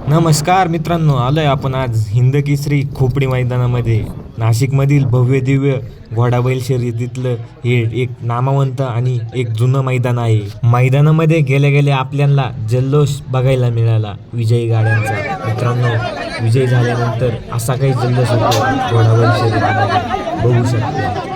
नमस्कार मित्रांनो, आलोय आपण आज हिंद केसरी खोपडी मैदानामध्ये. नाशिकमधील भव्य दिव्य घोडाबैल शर्यतीतलं हे एक नामवंत आणि एक जुनं मैदान आहे. मैदानामध्ये गेल्या गेल्या आपल्याला जल्लोष बघायला मिळाला विजयी गाड्यांचा. मित्रांनो, विजय झाल्यानंतर असा काही जल्लोष होतो घोडाबैल शर्यतीमध्ये, बघू शकतो.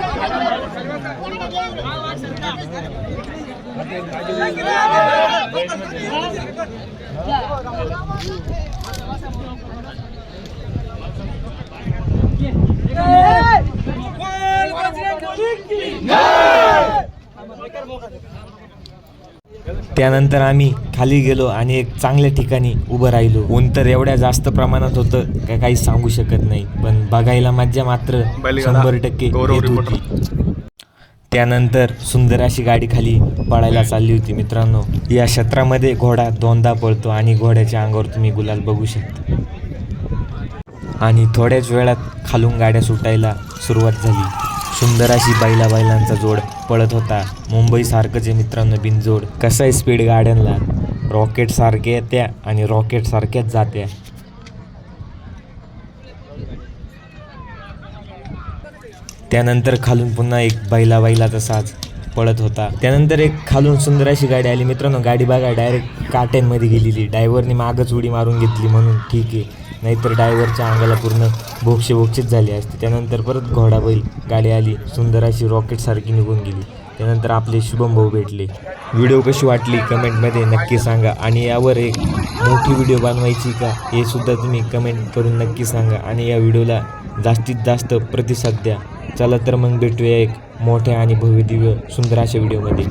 त्यानंतर आम्ही खाली गेलो आणि एक चांगल्या ठिकाणी उभं राहिलो. ऊन तर एवढ्या जास्त प्रमाणात होतं का काही सांगू शकत नाही, पण बघायला मज्जा मात्र 100% येत होती. त्यानंतर सुंदर अशी गाडी खाली पळायला चालली होती. मित्रांनो, या क्षेत्रामध्ये घोडा दोनदा पळतो आणि घोड्याच्या अंगावर तुम्ही गुलाल बघू शकता. आणि थोड्याच वेळात खालून गाड्या सुटायला सुरुवात झाली. सुंदर अशी बैलांचा जोड पळत होता. मुंबईसारखंच आहे मित्रांनो बिनजोड. कसं आहे स्पीड गाड्यांना, रॉकेट सारख्या येत्या आणि रॉकेट सारख्याच जात्या. त्यानंतर खालून पुन्हा एक बैलाचा साज पळत होता. त्यानंतर एक खालून सुंदर अशी गाडी आली. मित्रांनो, गाडी बघा डायरेक्ट काट्यांमध्ये गेलेली. ड्रायव्हरने मागच उडी मारून घेतली म्हणून ठीक आहे, नाहीतर ड्रायव्हरच्या अंगाला पूर्ण बोक्षेच झाली असते. त्यानंतर परत घोडाबैल गाडी आली, सुंदर अशी रॉकेटसारखी निघून गेली. त्यानंतर आपले शुभम भाऊ भेटले. व्हिडिओ कशी वाटली कमेंटमध्ये नक्की सांगा. आणि यावर एक मोठी व्हिडिओ बनवायची का हे सुद्धा तुम्ही कमेंट करून नक्की सांगा. आणि या व्हिडिओला जास्तीत जास्त प्रतिसाद द्या. चला तर मग भेटूया एक मोठ्या आणि भव्य दिव्य सुंदर अशा व्हिडिओमध्ये.